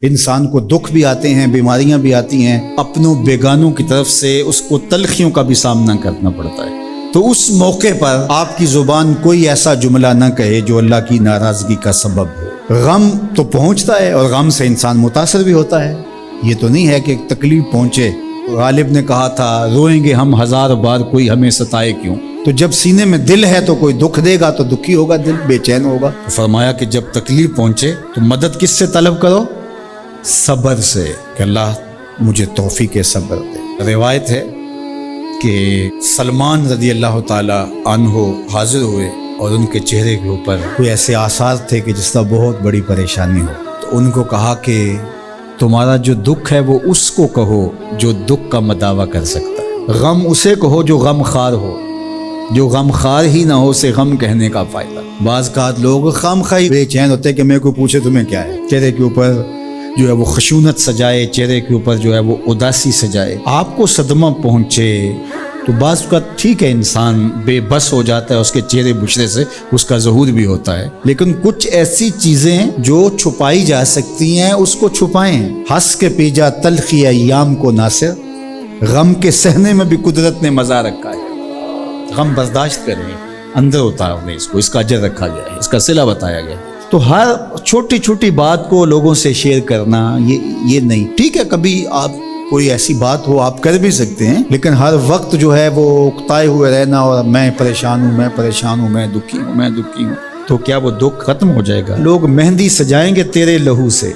انسان کو دکھ بھی آتے ہیں، بیماریاں بھی آتی ہیں، اپنوں بیگانوں کی طرف سے اس کو تلخیوں کا بھی سامنا کرنا پڑتا ہے۔ تو اس موقع پر آپ کی زبان کوئی ایسا جملہ نہ کہے جو اللہ کی ناراضگی کا سبب ہو۔ غم تو پہنچتا ہے اور غم سے انسان متاثر بھی ہوتا ہے، یہ تو نہیں ہے کہ تکلیف پہنچے۔ غالب نے کہا تھا روئیں گے ہم ہزار بار کوئی ہمیں ستائے کیوں۔ تو جب سینے میں دل ہے تو کوئی دکھ دے گا تو دکھی ہوگا، دل بے چین ہوگا۔ تو فرمایا کہ جب تکلیف پہنچے تو مدد کس سے طلب کرو؟ صبر سے، کہ اللہ مجھے توفیق صبر دے۔ روایت ہے کہ سلمان رضی اللہ تعالی عنہ حاضر ہوئے اور ان کے چہرے کے اوپر کوئی ایسے آثار تھے کہ جس کا بہت بڑی پریشانی ہو۔ تو ان کو کہا کہ تمہارا جو دکھ ہے وہ اس کو کہو جو دکھ کا مداوع کر سکتا ہے، غم اسے کہو جو غم خار ہو، جو غم خار ہی نہ ہو سے غم کہنے کا فائدہ۔ بعض اوقات لوگ خام خواہ بے چین ہوتے کہ میں کو پوچھے تمہیں کیا ہے، چہرے کے اوپر جو ہے وہ خشونت سجائے، چہرے کے اوپر جو ہے وہ اداسی سجائے۔ آپ کو صدمہ پہنچے تو بعض اوقات ٹھیک ہے، انسان بے بس ہو جاتا ہے، اس کے چہرے بشرے سے اس کا ظہور بھی ہوتا ہے، لیکن کچھ ایسی چیزیں جو چھپائی جا سکتی ہیں اس کو چھپائیں۔ ہنس کے پی جا تلخی ایام کو ناصر، غم کے سہنے میں بھی قدرت نے مزہ رکھا ہے۔ غم برداشت کریں، اندر اتارنے اس کو، اس کا اجر رکھا گیا ہے، اس کا صلہ بتایا گیا ہے۔ تو ہر چھوٹی چھوٹی بات کو لوگوں سے شیئر کرنا یہ نہیں ٹھیک ہے۔ کبھی آپ کوئی ایسی بات ہو آپ کر بھی سکتے ہیں، لیکن ہر وقت جو ہے وہ اکتائے ہوئے رہنا اور میں پریشان ہوں، میں پریشان ہوں، میں دکھی ہوں، میں دکھی ہوں، تو کیا وہ دکھ ختم ہو جائے گا؟ لوگ مہندی سجائیں گے تیرے لہو سے،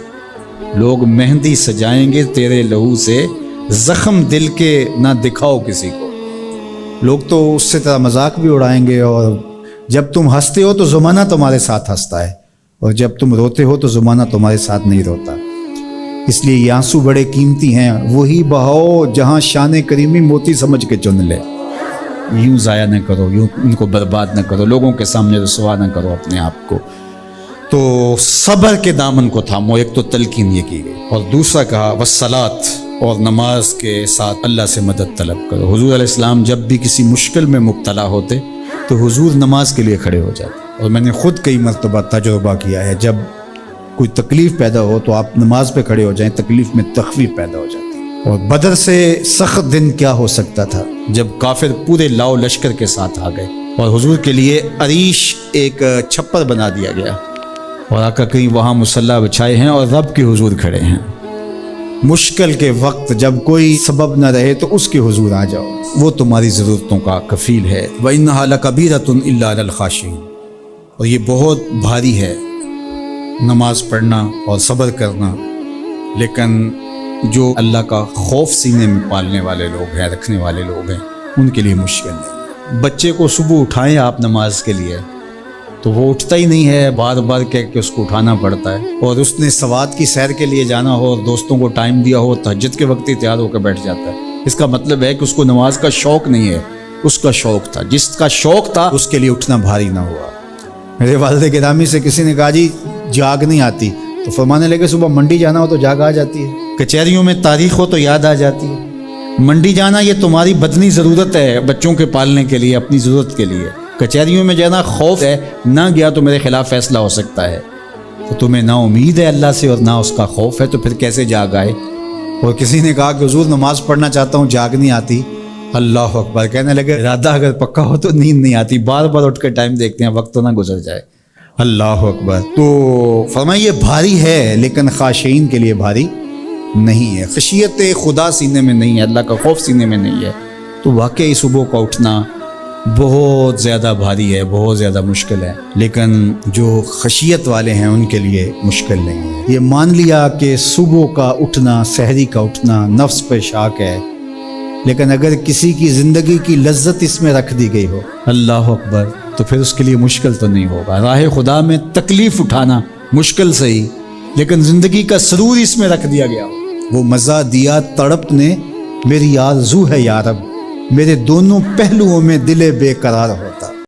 لوگ مہندی سجائیں گے تیرے لہو سے، زخم دل کے نہ دکھاؤ کسی کو۔ لوگ تو اس سے طرح مذاق بھی اڑائیں گے، اور جب تم ہنستے ہو تو زمانہ تمہارے ساتھ ہنستا ہے، اور جب تم روتے ہو تو زمانہ تمہارے ساتھ نہیں روتا۔ اس لیے یہ آنسو بڑے قیمتی ہیں، وہی بہاؤ جہاں شان کریمی موتی سمجھ کے چن لے۔ یوں ضائع نہ کرو، یوں ان کو برباد نہ کرو، لوگوں کے سامنے رسوا نہ کرو اپنے آپ کو۔ تو صبر کے دامن کو تھامو، ایک تو تلقین یہ کی گئی، اور دوسرا کہا والصلاۃ، اور نماز کے ساتھ اللہ سے مدد طلب کرو۔ حضور علیہ السلام جب بھی کسی مشکل میں مبتلا ہوتے تو حضور نماز کے لیے کھڑے ہو جاتے، اور میں نے خود کئی مرتبہ تجربہ کیا ہے، جب کوئی تکلیف پیدا ہو تو آپ نماز پہ کھڑے ہو جائیں، تکلیف میں تخفیف پیدا ہو جاتی ہے۔ اور بدر سے سخت دن کیا ہو سکتا تھا جب کافر پورے لاؤ لشکر کے ساتھ آ گئے، اور حضور کے لیے عریش ایک چھپر بنا دیا گیا، اور آقا کہیں وہاں مصلی بچھائے ہیں اور رب کے حضور کھڑے ہیں۔ مشکل کے وقت جب کوئی سبب نہ رہے تو اس کے حضور آ جاؤ، وہ تمہاری ضرورتوں کا کفیل ہے۔ وَإِنَّهَا لَكَبِيرَةٌ إِلَّا عَلَى الْخَاشِعِينَ، اور یہ بہت بھاری ہے نماز پڑھنا اور صبر کرنا، لیکن جو اللہ کا خوف سینے میں پالنے والے لوگ ہیں، رکھنے والے لوگ ہیں، ان کے لیے مشکل نہیں۔ بچے کو صبح اٹھائیں آپ نماز کے لیے تو وہ اٹھتا ہی نہیں ہے، بار بار کہہ کے اس کو اٹھانا پڑتا ہے، اور اس نے سوات کی سیر کے لیے جانا ہو اور دوستوں کو ٹائم دیا ہو، تہجد کے وقت ہی تیار ہو کے بیٹھ جاتا ہے۔ اس کا مطلب ہے کہ اس کو نماز کا شوق نہیں ہے، اس کا شوق تھا، جس کا شوق تھا اس کے لیے اٹھنا بھاری نہ ہوا۔ میرے والد گرامی سے کسی نے کہا جی جاگ نہیں آتی، تو فرمانے لگے صبح منڈی جانا ہو تو جاگ آ جاتی ہے، کچہریوں میں تاریخ ہو تو یاد آ جاتی ہے۔ منڈی جانا یہ تمہاری بدنی ضرورت ہے، بچوں کے پالنے کے لیے، اپنی ضرورت کے لیے۔ کچہریوں میں جانا خوف ہے، نہ گیا تو میرے خلاف فیصلہ ہو سکتا ہے، تو تمہیں نہ امید ہے اللہ سے اور نہ اس کا خوف ہے، تو پھر کیسے جاگ آئے؟ اور کسی نے کہا کہ حضور نماز پڑھنا چاہتا ہوں، جاگ نہیں آتی۔ اللہ اکبر، کہنے لگے ارادہ اگر پکا ہو تو نیند نہیں آتی، بار بار اٹھ کے ٹائم دیکھتے ہیں وقت تو نہ گزر جائے۔ اللہ اکبر۔ تو فرمایا یہ بھاری ہے، لیکن خاشعین کے لیے بھاری نہیں ہے۔ خشیت خدا سینے میں نہیں ہے، اللہ کا خوف سینے میں نہیں ہے، تو واقعی صبح کا اٹھنا بہت زیادہ بھاری ہے، بہت زیادہ مشکل ہے، لیکن جو خشیت والے ہیں ان کے لیے مشکل نہیں ہے۔ یہ مان لیا کہ صبح کا اٹھنا، سحری کا اٹھنا نفس پہ شاک ہے، لیکن اگر کسی کی زندگی کی لذت اس میں رکھ دی گئی ہو، اللہ اکبر، تو پھر اس کے لیے مشکل تو نہیں ہوگا۔ راہ خدا میں تکلیف اٹھانا مشکل صحیح، لیکن زندگی کا سرور اس میں رکھ دیا گیا ہو۔ وہ مزہ دیا تڑپ نے میری آرزو ہے یا رب، میرے دونوں پہلوؤں میں دل بے قرار ہوتا۔